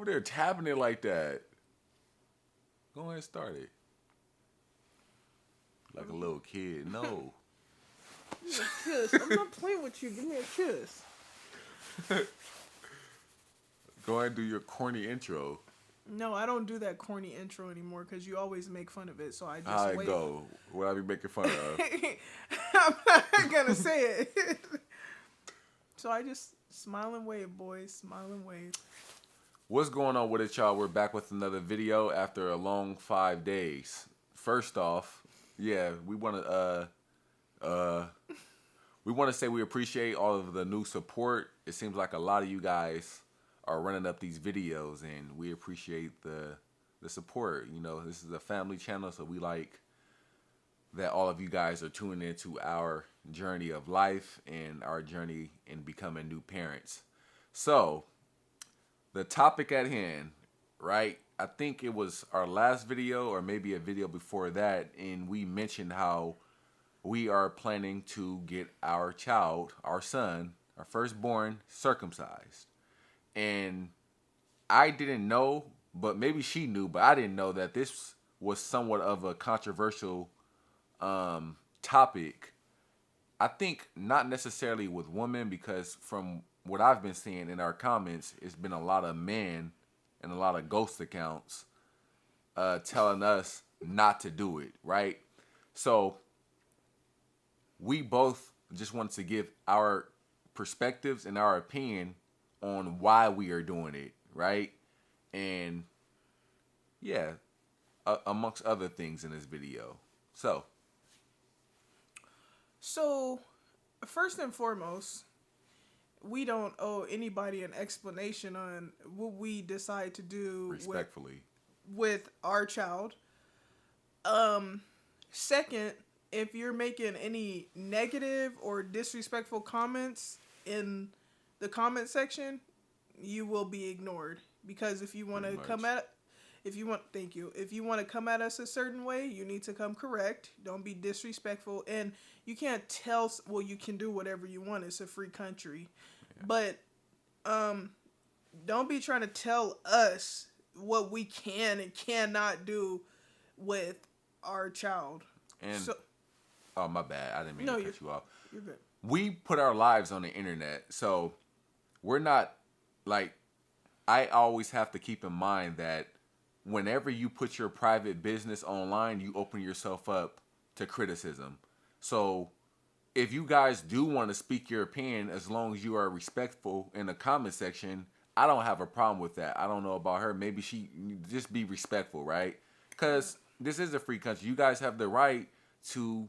over there tapping it like that? Go ahead and start it. Like a little kid. No. Give me a kiss. I'm not playing with you. Give me a kiss. Go ahead and do your corny intro. No, I don't do that corny intro anymore because you always make fun of it. So I just How it wait. go? What I be making fun of? I'm not gonna say it. So I just smile and wave, boys. Smile and wave. What's going on with it, y'all? We're back with another video after a long 5 days. First off, yeah, we want to say we appreciate all of the new support. It seems like a lot of you guys are running up these videos, and we appreciate the support. You know, this is a family channel, so we like that all of you guys are tuning into our journey of life and our journey in becoming new parents. So, the topic at hand, right? I think it was our last video or maybe a video before that, and we mentioned how we are planning to get our child, our son, our firstborn, circumcised. And I didn't know, but maybe she knew, but I didn't know that this was somewhat of a controversial topic. I think not necessarily with women, because from what I've been seeing in our comments, it's been a lot of men and a lot of ghost accounts telling us not to do it, right? So we both just wanted to give our perspectives and our opinion on why we are doing it, right? And yeah, amongst other things in this video. So, first and foremost, we don't owe anybody an explanation on what we decide to do Respectfully. with our child. Second, if you're making any negative or disrespectful comments in the comment section, you will be ignored. Because if you want to come at, if you want to come at us a certain way, you need to come correct. Don't be disrespectful. And you can't tell, well, you can do whatever you want. It's a free country. Yeah. But don't be trying to tell us what we can and cannot do with our child. And oh, my bad. I didn't mean to cut you off. You're good. We put our lives on the internet, so we're not, like, I always have to keep in mind that whenever you put your private business online, you open yourself up to criticism. So if you guys do want to speak your opinion, as long as you are respectful in the comment section, I don't have a problem with that. I don't know about her. Maybe she just be respectful, right? Because this is a free country. You guys have the right to,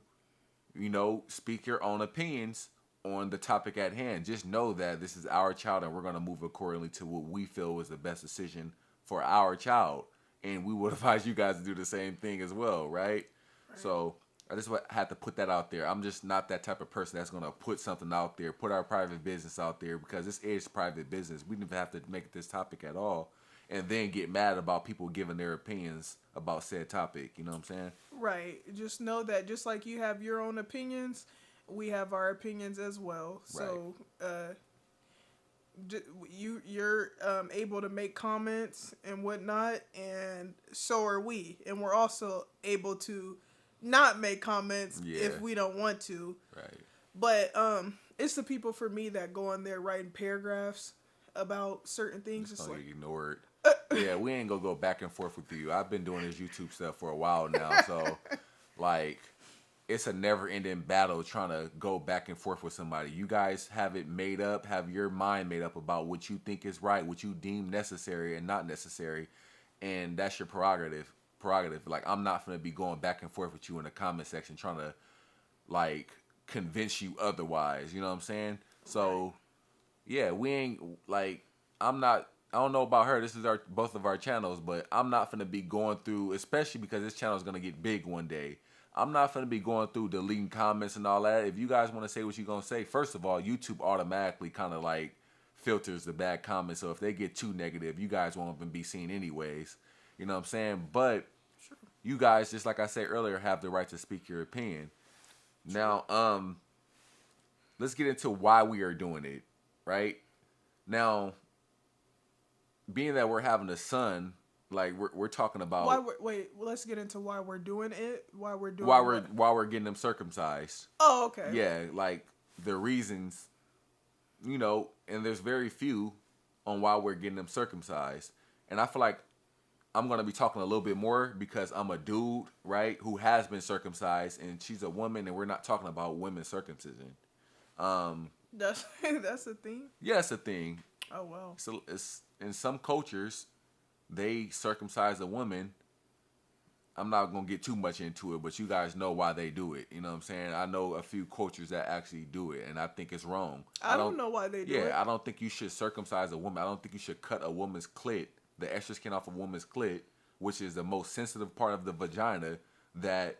you know, speak your own opinions on the topic at hand. Just know that this is our child, and we're going to move accordingly to what we feel was the best decision for our child. And we would advise you guys to do the same thing as well, right? So I just had to put that out there. I'm just not that type of person that's going to put something out there, put our private business out there, because this is private business. We didn't even have to make this topic at all, and then get mad about people giving their opinions about said topic. You know what I'm saying? Right. Just know that just like you have your own opinions, we have our opinions as well. So you're able to make comments and whatnot, and so are we. And we're also able to not make comments if we don't want to. Right. But it's the people for me that go on there writing paragraphs about certain things. Just like ignore it. Yeah, we ain't gonna go back and forth with you. I've been doing this YouTube stuff for a while now, so like it's a never-ending battle trying to go back and forth with somebody. You guys have it made up, have your mind made up about what you think is right, what you deem necessary and not necessary, and that's your prerogative. Like, I'm not gonna be going back and forth with you in the comment section trying to like convince you otherwise. You know what I'm saying? So yeah, we ain't like I don't know about her. This is both of our channels, but I'm not gonna be going through, especially because this channel is gonna get big one day. I'm not gonna be going through deleting comments and all that. If you guys want to say what you're gonna say, first of all, YouTube automatically kind of like filters the bad comments. So if they get too negative, you guys won't even be seen anyways. You know what I'm saying? But you guys, just like I said earlier, have the right to speak your opinion. Now, let's get into why we are doing it, right? Now, being that we're having a son, like we're talking about wait, let's get into why we're doing it. While we're getting them circumcised. Oh, okay. Yeah, like the reasons, and there's very few on why we're getting them circumcised. And I feel like I'm going to be talking a little bit more because I'm a dude, right, who has been circumcised, and she's a woman, and we're not talking about women's circumcision. That's a thing? Yeah, it's a thing. Oh, wow. So it's in some cultures, they circumcise a woman. I'm not going to get too much into it, but you guys know why they do it. You know what I'm saying? I know a few cultures that actually do it, and I think it's wrong. I don't know why they do it. Yeah, I don't think you should circumcise a woman. I don't think you should cut a woman's clit, the extra skin off a woman's clit, which is the most sensitive part of the vagina that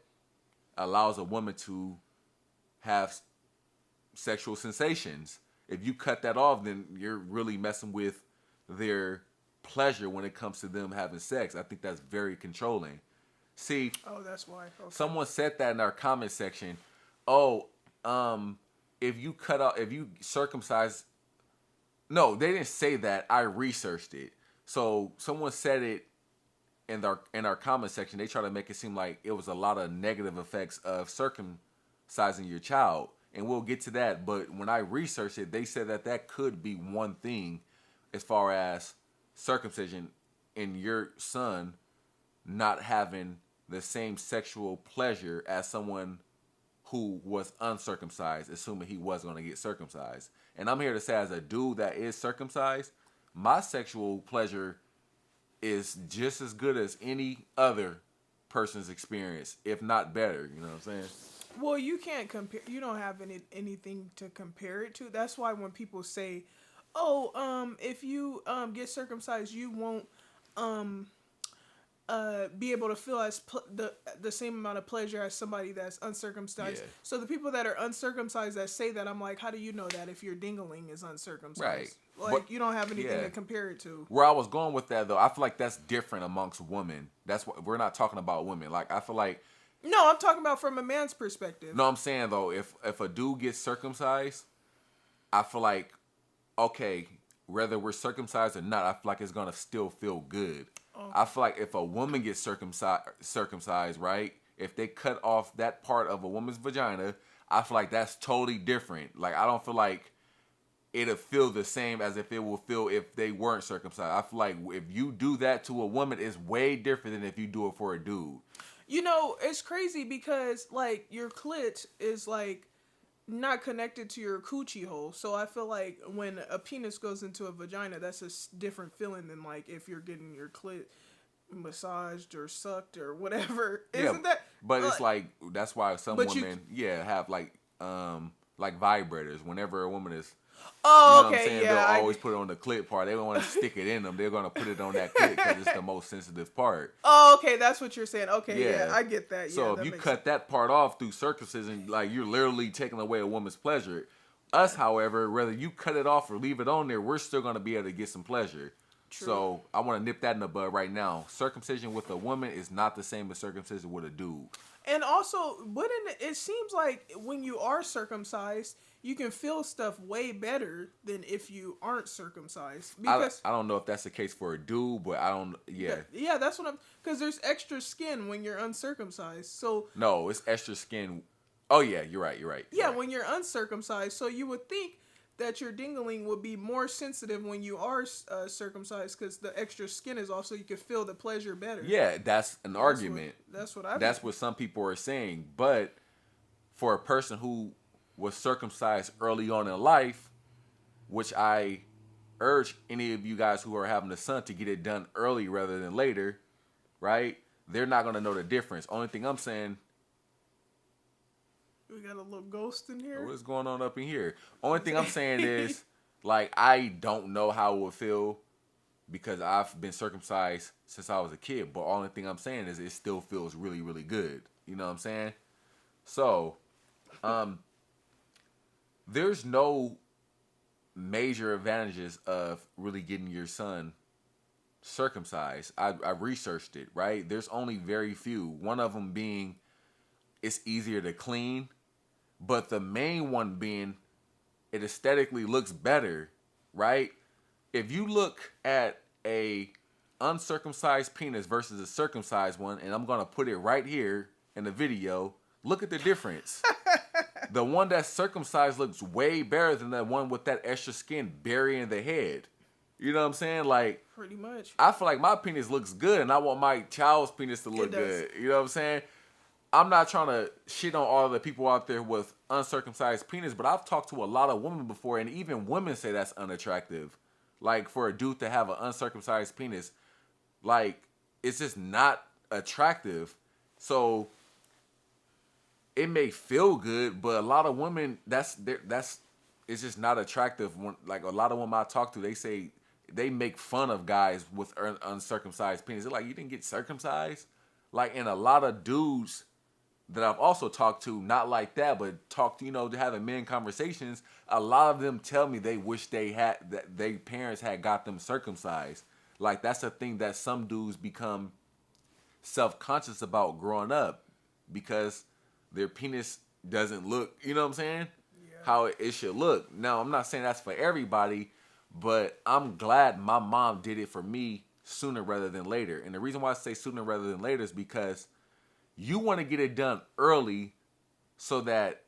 allows a woman to have sexual sensations. If you cut that off, then you're really messing with their pleasure when it comes to them having sex. I think that's very controlling. See, that's why. Okay. Someone said that in our comment section. If you circumcise, no, they didn't say that. I researched it. So someone said it in our comment section. They try to make it seem like it was a lot of negative effects of circumcising your child, and we'll get to that. But when I researched it, they said that could be one thing, as far as circumcision in your son not having the same sexual pleasure as someone who was uncircumcised, assuming he was going to get circumcised. And I'm here to say, as a dude that is circumcised, my sexual pleasure is just as good as any other person's experience, if not better. You know what I'm saying? Well, you can't compare. You don't have anything to compare it to. That's why when people say, if you get circumcised, you won't be able to feel the same amount of pleasure as somebody that's uncircumcised. Yeah. So the people that are uncircumcised that say that, I'm like, how do you know that if your dingling is uncircumcised? Right. Like, you don't have anything to compare it to. Where I was going with that, though, I feel like that's different amongst women. That's what we're not talking about women. Like, I feel like. No, I'm talking about from a man's perspective. No, I'm saying, though, if a dude gets circumcised, I feel like, okay, whether we're circumcised or not, I feel like it's going to still feel good. Okay. I feel like if a woman gets circumcised, right, if they cut off that part of a woman's vagina, I feel like that's totally different. Like, I don't feel like it'll feel the same as if it will feel if they weren't circumcised. I feel like if you do that to a woman, it's way different than if you do it for a dude. You know, it's crazy because, like, your clit is, like, not connected to your coochie hole. So I feel like when a penis goes into a vagina, that's a different feeling than, like, if you're getting your clit massaged or sucked or whatever. Isn't that? But it's like, that's why some women, have, like vibrators. Whenever a woman is... Oh, you know what I'm saying? They'll always put it on the clit part. They don't want to stick it in them. They're going to put it on that clit because it's the most sensitive part. Oh, okay. That's what you're saying. Okay, yeah, I get that. So if you cut that part off through circumcision, like, you're literally taking away a woman's pleasure. Us, however, whether you cut it off or leave it on there, we're still going to be able to get some pleasure. True. So I want to nip that in the bud right now. Circumcision with a woman is not the same as circumcision with a dude. And also, it seems like when you are circumcised, you can feel stuff way better than if you aren't circumcised. Because I don't know if that's the case for a dude, but I don't. Yeah, that's what because there's extra skin when you're uncircumcised. So no, it's extra skin. Oh yeah, you're right. Yeah, when you're uncircumcised, so you would think that your dingling would be more sensitive when you are circumcised because the extra skin is also, you can feel the pleasure better. Yeah, that's an argument. That's what some people are saying. But for a person who was circumcised early on in life, which I urge any of you guys who are having a son to get it done early rather than later, right? They're not going to know the difference. Only thing I'm saying... We got a little ghost in here. What's going on up in here? Only thing I'm saying is, like, I don't know how it would feel because I've been circumcised since I was a kid. But only thing I'm saying is it still feels really, really good. You know what I'm saying? So, there's no major advantages of really getting your son circumcised. I researched it, right? There's only very few. One of them being it's easier to clean. But the main one being it aesthetically looks better, right? If you look at a uncircumcised penis versus a circumcised one, and I'm gonna put it right here in the video. Look at the difference. The one that's circumcised looks way better than the one with that extra skin burying the head. You know what I'm saying? Like, pretty much. I feel like my penis looks good, and I want my child's penis to look good. You know what I'm saying? I'm not trying to shit on all the people out there with uncircumcised penis, but I've talked to a lot of women before, and even women say that's unattractive. Like, for a dude to have an uncircumcised penis, like, it's just not attractive. So it may feel good, but a lot of women, that's it's just not attractive. When, like, a lot of women I talk to, they say they make fun of guys with uncircumcised penis. They're like, you didn't get circumcised? Like, and a lot of dudes that I've also talked to, not like that, but talked, having men conversations, a lot of them tell me they wish that their parents had got them circumcised. Like, that's a thing that some dudes become self-conscious about growing up because their penis doesn't look, you know what I'm saying? Yeah. How it should look. Now, I'm not saying that's for everybody, but I'm glad my mom did it for me sooner rather than later. And the reason why I say sooner rather than later is because you want to get it done early so that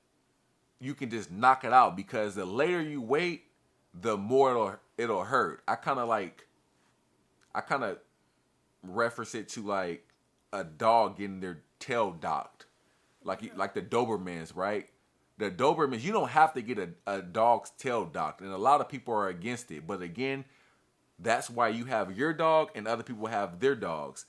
you can just knock it out. Because the later you wait, the more it'll hurt. I kind of reference it to like a dog getting their tail docked. Like the Dobermans, right? The Dobermans, you don't have to get a dog's tail docked. And a lot of people are against it. But again, that's why you have your dog and other people have their dogs.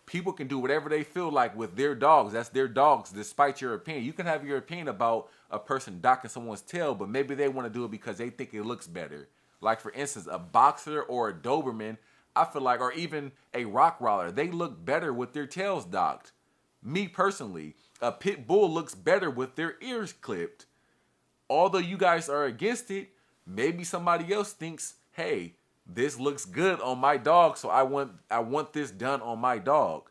People can do whatever they feel like with their dogs. That's their dogs, despite your opinion. You can have your opinion about a person docking someone's tail, but maybe they want to do it because they think it looks better. Like, for instance, a boxer or a Doberman, I feel like, or even a Rottweiler, they look better with their tails docked. Me personally, a pit bull looks better with their ears clipped. Although you guys are against it, maybe somebody else thinks, hey, this looks good on my dog, so I want this done on my dog.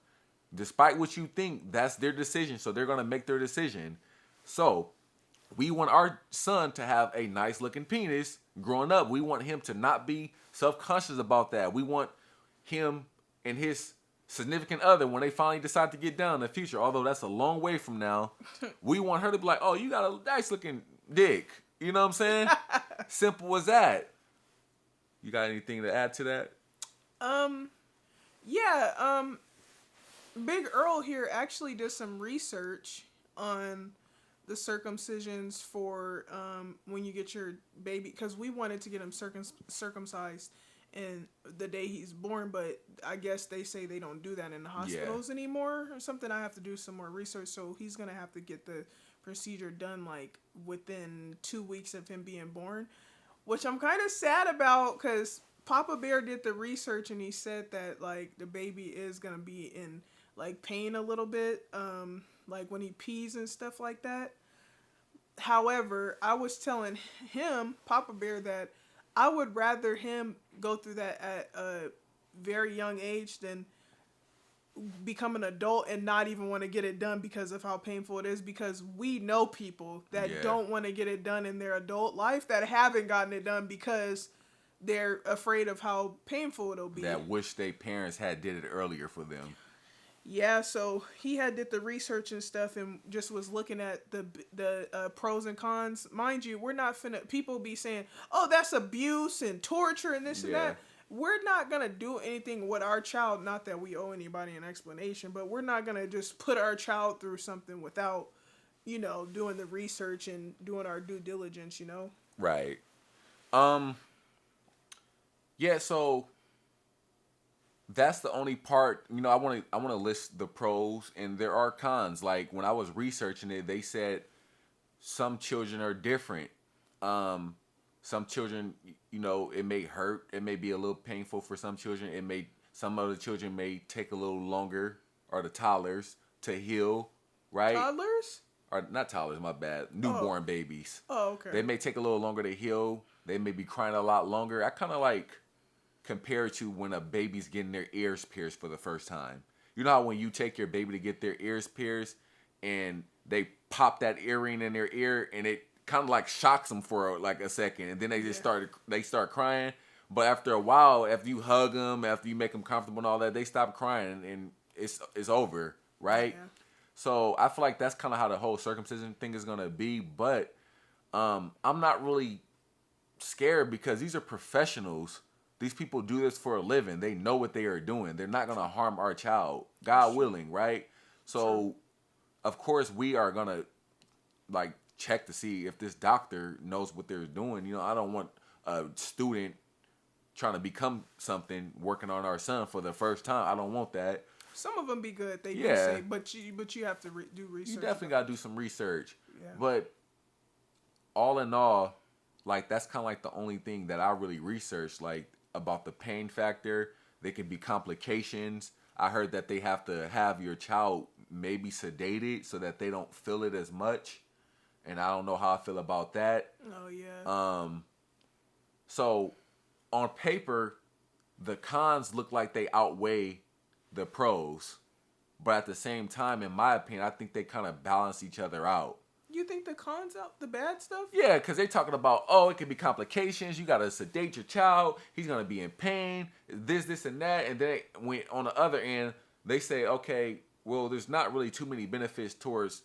Despite what you think, that's their decision, so they're going to make their decision. So we want our son to have a nice looking penis growing up. We want him to not be self-conscious about that. We want him and his significant other, when they finally decide to get down in the future, although that's a long way from now, we want her to be like, oh, you got a nice looking dick. You know what I'm saying? Simple as that. You got anything to add to that? Big Earl here actually did some research on the circumcisions for when you get your baby, because we wanted to get him circumcised in the day he's born, but I guess they say they don't do that in the hospitals anymore or something. I have to do some more research, so he's gonna have to get the procedure done like within 2 weeks of him being born, which I'm kind of sad about, because Papa Bear did the research and he said that like the baby is gonna be in like pain a little bit, like when he pees and stuff like that. However, I was telling him, Papa Bear, that I would rather him go through that at a very young age than become an adult and not even want to get it done because of how painful it is, because we know people that don't want to get it done in their adult life that haven't gotten it done because they're afraid of how painful it'll be. That wish their parents had did it earlier for them. Yeah, so he had did the research and stuff and just was looking at the pros and cons. Mind you, we're not finna, people be saying, oh, that's abuse and torture and this and that. We're not going to do anything with our child. Not that we owe anybody an explanation, but we're not going to just put our child through something without, doing the research and doing our due diligence, Right. Yeah, so that's the only part, I want to list the pros, and there are cons. Like, when I was researching it, they said some children are different. Some children, it may hurt. It may be a little painful for some children. Some other children may take a little longer, or the toddlers, to heal, right? Toddlers? Or not toddlers, my bad. Newborn babies. Oh, okay. They may take a little longer to heal. They may be crying a lot longer. I kind of like compare it to when a baby's getting their ears pierced for the first time. You know how when you take your baby to get their ears pierced and they pop that earring in their ear and it kind of like shocks them for like a second, and then they just start crying. But after a while, after you hug them, after you make them comfortable and all that, they stop crying and it's over, right? Yeah. So I feel like that's kind of how the whole circumcision thing is gonna be. But I'm not really scared because these are professionals. These people do this for a living. They know what they are doing. They're not gonna harm our child, God willing, right? So, of course, we are gonna like check to see if this doctor knows what they're doing. You know, I don't want a student trying to become something working on our son for the first time. I don't want that. Some of them be good. They do say, but you have to do research. You definitely got to do some research. Yeah. But all in all, like that's kind of like the only thing that I really researched, like about the pain factor. There can be complications. I heard that they have to have your child maybe sedated so that they don't feel it as much. And I don't know how I feel about that. Oh yeah. So on paper, the cons look like they outweigh the pros, but at the same time, in my opinion, I think they kind of balance each other out. You think the cons out the bad stuff? Yeah, because they're talking about, oh, it could be complications. You got to sedate your child. He's going to be in pain. This, and that. And then when on the other end, they say, okay, well, there's not really too many benefits towards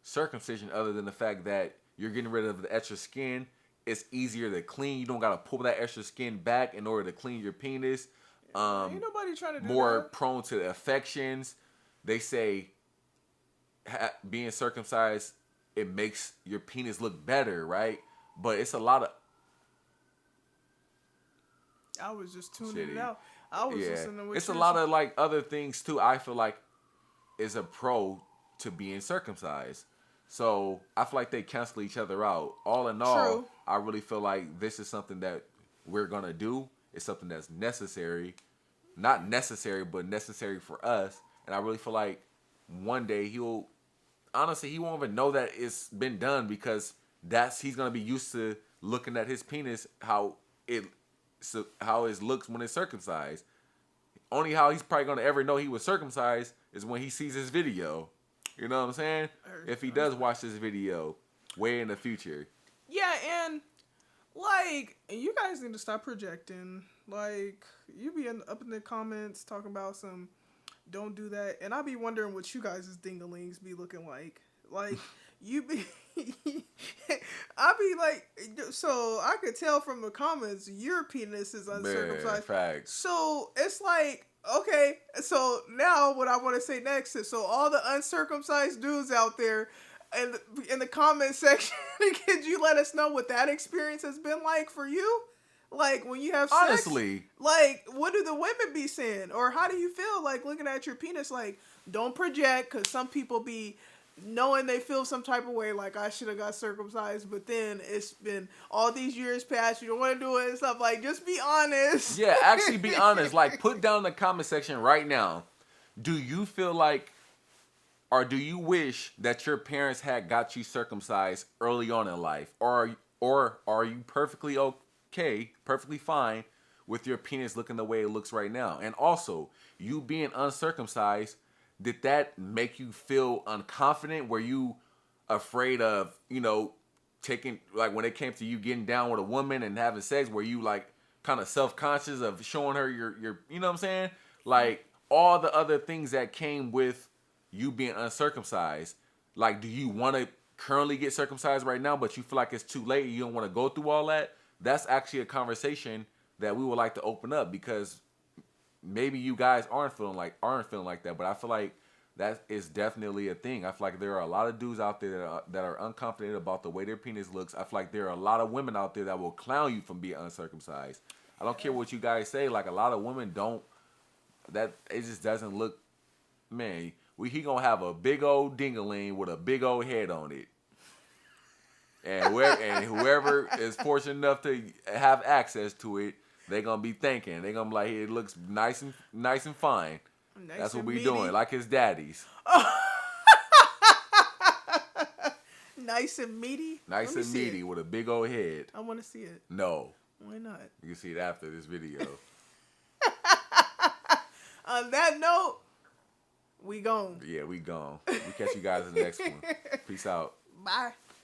circumcision other than the fact that you're getting rid of the extra skin. It's easier to clean. You don't got to pull that extra skin back in order to clean your penis. Ain't nobody trying to do more that. Prone to infections. They say being circumcised, it makes your penis look better, right? But it's a lot of... I was just tuning it out. I was listening to what it's a lot of like other things too. I feel like is a pro to being circumcised. So I feel like they cancel each other out. All in all, I really feel like this is something that we're gonna do. It's something that's necessary. Not necessary, but necessary for us. And I really feel like one day he won't even know that it's been done because he's gonna be used to looking at his penis how it looks when it's circumcised. Only how he's probably gonna ever know he was circumcised is when he sees his video. You know what I'm saying? If he does watch this video way in the future. Yeah, and like you guys need to stop projecting. Like you be up in the comments talking about some don't do that, and I be wondering what you guys' dinglings be looking like. Like you be, I be like, so I could tell from the comments your penis is uncircumcised. Man, facts. So it's like, okay, so now what I want to say next is, so all the uncircumcised dudes out there in the comment section, could you let us know what that experience has been like for you? Like when you have sex, honestly, like what do the women be saying, or how do you feel like looking at your penis? Like don't project, because some people be knowing they feel some type of way, like I should have got circumcised, but then it's been all these years past, you don't want to do it and stuff. Like just be honest. Yeah, actually be honest. Like put down in the comment section right now, do you feel like, or do you wish that your parents had got you circumcised early on in life, or are you perfectly okay, perfectly fine with your penis looking the way it looks right now? And also, you being uncircumcised, did that make you feel unconfident? Were you afraid of, taking, like when it came to you getting down with a woman and having sex, were you like kind of self-conscious of showing her your, you know what I'm saying? Like all the other things that came with you being uncircumcised. Like, do you want to currently get circumcised right now, but you feel like it's too late, you don't want to go through all that? That's actually a conversation that we would like to open up, because maybe you guys aren't feeling like that, but I feel like that is definitely a thing. I feel like there are a lot of dudes out there that are unconfident about the way their penis looks. I feel like there are a lot of women out there that will clown you from being uncircumcised. I don't care what you guys say. Like a lot of women don't. That it just doesn't look. Man, he gonna have a big old dingaling with a big old head on it. And whoever is fortunate enough to have access to it, they're gonna be thinking. They're gonna be like, it looks nice and fine. Nice. That's what we meaty. doing, like his daddy's. Nice and meaty. Nice and meaty with a big old head. I want to see it. No. Why not? You can see it after this video. On that note, we gone. Yeah, we gone. We catch you guys in the next one. Peace out. Bye.